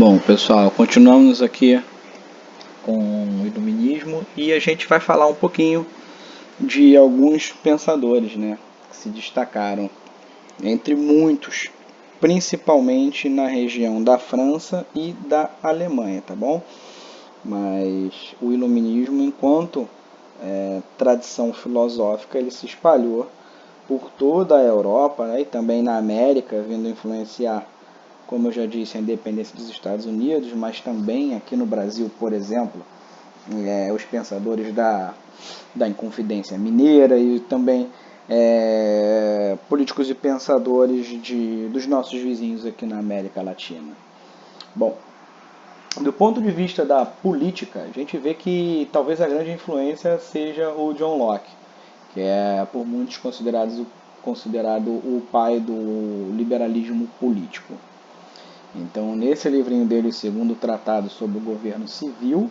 Bom, pessoal, continuamos aqui com o iluminismo e a gente vai falar um pouquinho de alguns pensadores, né, que se destacaram entre muitos, principalmente na região da França e da Alemanha, tá bom? Mas o iluminismo, enquanto tradição filosófica, ele se espalhou por toda a Europa, né, e também na América, vindo influenciar, como eu já disse, a independência dos Estados Unidos, mas também aqui no Brasil, por exemplo, os pensadores da Inconfidência Mineira e também políticos e pensadores dos nossos vizinhos aqui na América Latina. Bom, do ponto de vista da política, a gente vê que talvez a grande influência seja o John Locke, que é por muitos considerado o pai do liberalismo político. Então, nesse livrinho dele, o segundo tratado sobre o governo civil,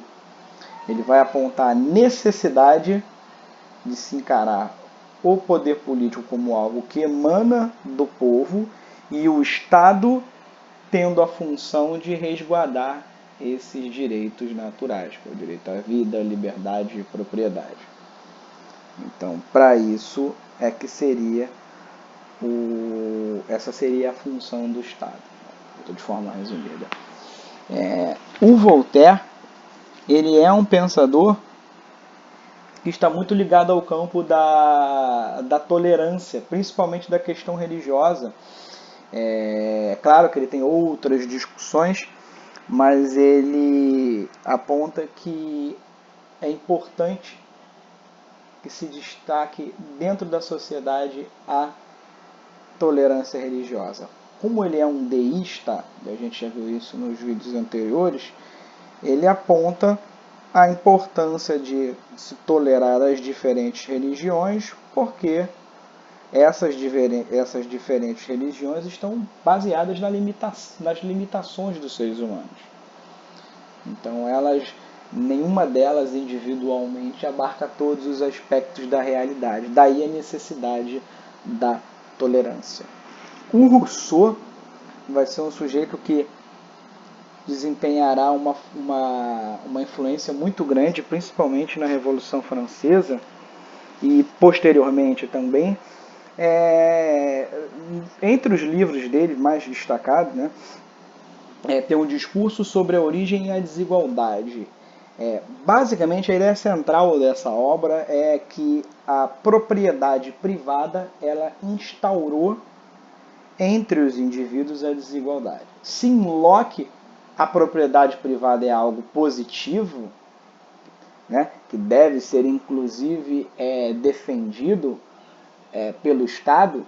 ele vai apontar a necessidade de se encarar o poder político como algo que emana do povo e o Estado tendo a função de resguardar esses direitos naturais, que é o direito à vida, liberdade e propriedade. Então, para isso é que essa seria a função do Estado, de forma resumida. O Voltaire, ele é um pensador que está muito ligado ao campo da tolerância, principalmente da questão religiosa. É claro que ele tem outras discussões, mas ele aponta que é importante que se destaque dentro da sociedade a tolerância religiosa. Como ele é um deísta, e a gente já viu isso nos vídeos anteriores, ele aponta a importância de se tolerar as diferentes religiões, porque essas diferentes religiões estão baseadas nas limitações dos seres humanos. Então, nenhuma delas individualmente abarca todos os aspectos da realidade. Daí a necessidade da tolerância. O Rousseau vai ser um sujeito que desempenhará uma influência muito grande, principalmente na Revolução Francesa e posteriormente também. Entre os livros dele mais destacados, né, tem um discurso sobre a origem e a desigualdade. Basicamente, a ideia central dessa obra é que a propriedade privada ela instaurou entre os indivíduos a desigualdade. Se em Locke a propriedade privada é algo positivo, né, que deve ser inclusive defendido pelo Estado,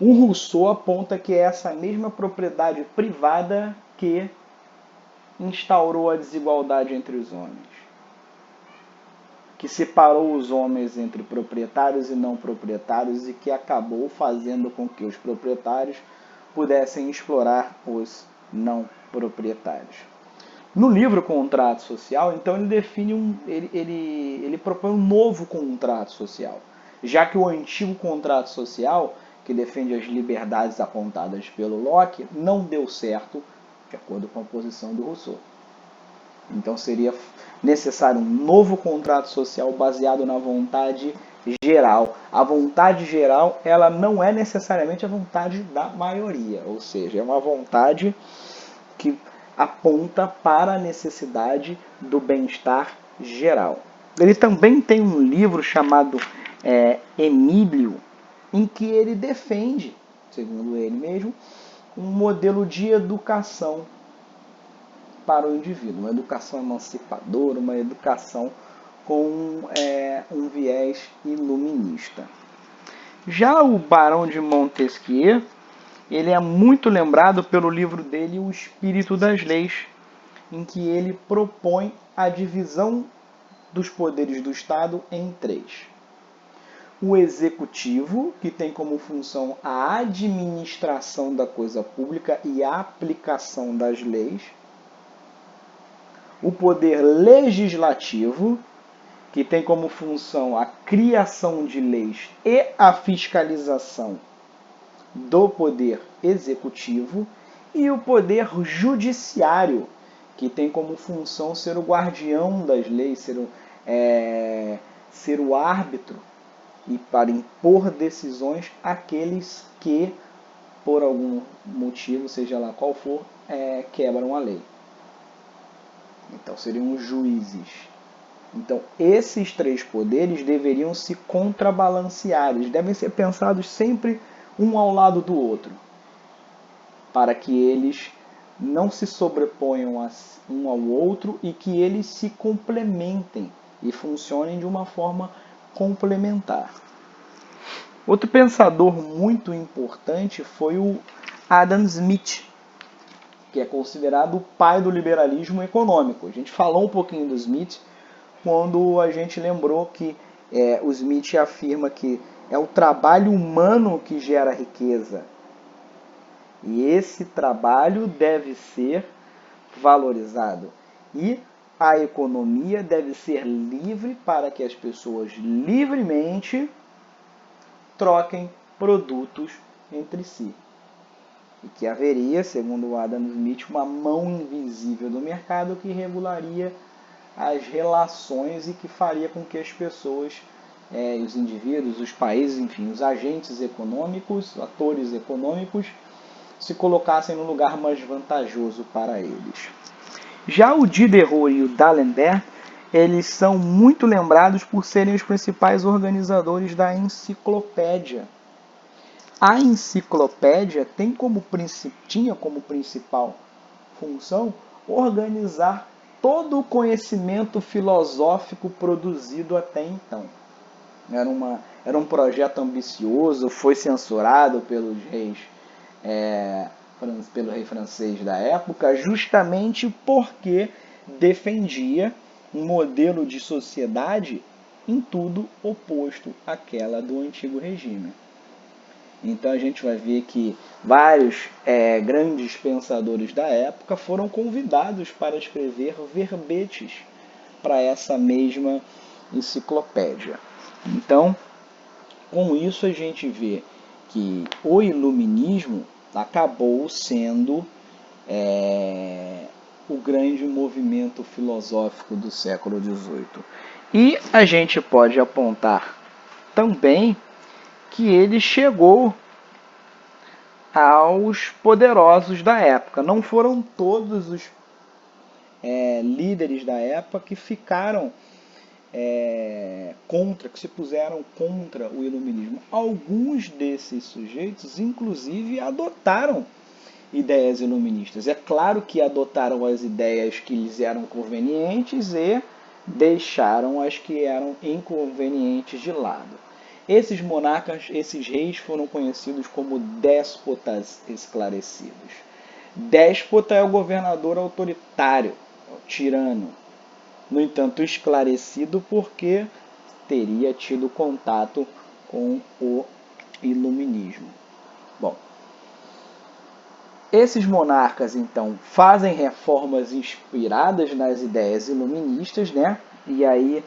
o Rousseau aponta que é essa mesma propriedade privada que instaurou a desigualdade entre os homens, que separou os homens entre proprietários e não proprietários e que acabou fazendo com que os proprietários pudessem explorar os não proprietários. No livro Contrato Social, então ele define ele propõe um novo contrato social, já que o antigo contrato social, que defende as liberdades apontadas pelo Locke, não deu certo, de acordo com a posição do Rousseau. Então seria necessário um novo contrato social baseado na vontade geral. A vontade geral, ela não é necessariamente a vontade da maioria, ou seja, é uma vontade que aponta para a necessidade do bem-estar geral. Ele também tem um livro chamado Emílio, em que ele defende, segundo ele mesmo, um modelo de educação para o indivíduo, uma educação emancipadora, uma educação com um viés iluminista. Já o Barão de Montesquieu, ele é muito lembrado pelo livro dele, O Espírito das Leis, em que ele propõe a divisão dos poderes do Estado em três. O executivo, que tem como função a administração da coisa pública e a aplicação das leis. O poder legislativo, que tem como função a criação de leis e a fiscalização do poder executivo, e o poder judiciário, que tem como função ser o guardião das leis, ser o árbitro e para impor decisões àqueles que, por algum motivo, seja lá qual for, quebram a lei. Então seriam os juízes. Então esses três poderes deveriam se contrabalancear, eles devem ser pensados sempre um ao lado do outro, para que eles não se sobreponham um ao outro e que eles se complementem e funcionem de uma forma complementar. Outro pensador muito importante foi o Adam Smith, que é considerado o pai do liberalismo econômico. A gente falou um pouquinho do Smith quando a gente lembrou que o Smith afirma que é o trabalho humano que gera riqueza. E esse trabalho deve ser valorizado. E a economia deve ser livre para que as pessoas livremente troquem produtos entre si. E que haveria, segundo Adam Smith, uma mão invisível do mercado que regularia as relações e que faria com que as pessoas, os indivíduos, os países, enfim, os agentes econômicos, atores econômicos, se colocassem no lugar mais vantajoso para eles. Já o Diderot e o D'Alembert, eles são muito lembrados por serem os principais organizadores da enciclopédia. A enciclopédia tinha como principal função organizar todo o conhecimento filosófico produzido até então. Era um projeto ambicioso, foi censurado pelo rei francês da época, justamente porque defendia um modelo de sociedade em tudo oposto àquela do antigo regime. Então a gente vai ver que vários grandes pensadores da época foram convidados para escrever verbetes para essa mesma enciclopédia. Então, com isso a gente vê que o iluminismo acabou sendo o grande movimento filosófico do século XVIII. E a gente pode apontar também que ele chegou aos poderosos da época. Não foram todos os líderes da época que ficaram que se puseram contra o iluminismo. Alguns desses sujeitos, inclusive, adotaram ideias iluministas. É claro que adotaram as ideias que lhes eram convenientes e deixaram as que eram inconvenientes de lado. Esses monarcas, esses reis foram conhecidos como déspotas esclarecidos. Déspota é o governador autoritário, é o tirano. No entanto, esclarecido porque teria tido contato com o iluminismo. Bom, esses monarcas, então, fazem reformas inspiradas nas ideias iluministas, né? E aí,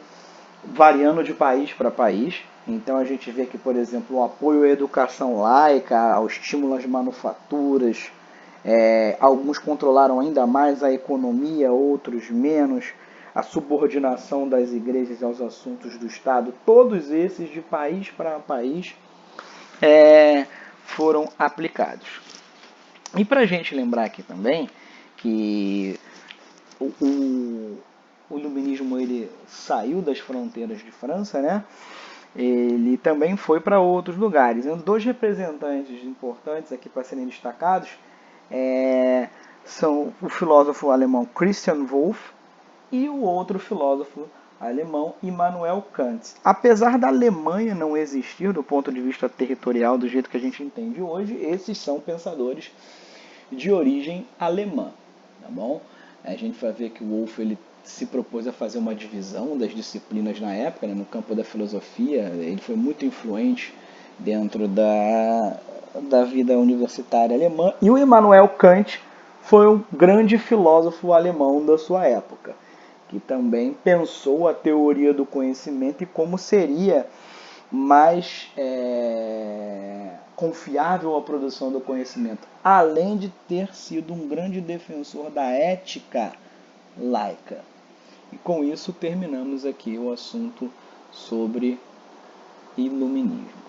variando de país para país. Então, a gente vê que, por exemplo, o apoio à educação laica, ao estímulo às manufaturas, alguns controlaram ainda mais a economia, outros menos, a subordinação das igrejas aos assuntos do Estado. Todos esses, de país para país, foram aplicados. E para a gente lembrar aqui também que o iluminismo ele saiu das fronteiras de França, né? Ele também foi para outros lugares. Dois representantes importantes aqui para serem destacados são o filósofo alemão Christian Wolff e o outro filósofo alemão Immanuel Kant. Apesar da Alemanha não existir do ponto de vista territorial do jeito que a gente entende hoje, esses são pensadores de origem alemã, tá bom? A gente vai ver que o Wolff ele se propôs a fazer uma divisão das disciplinas na época, né, no campo da filosofia. Ele foi muito influente dentro da vida universitária alemã. E o Immanuel Kant foi um grande filósofo alemão da sua época, que também pensou a teoria do conhecimento e como seria mais confiável a produção do conhecimento, além de ter sido um grande defensor da ética laica. E com isso terminamos aqui o assunto sobre iluminismo.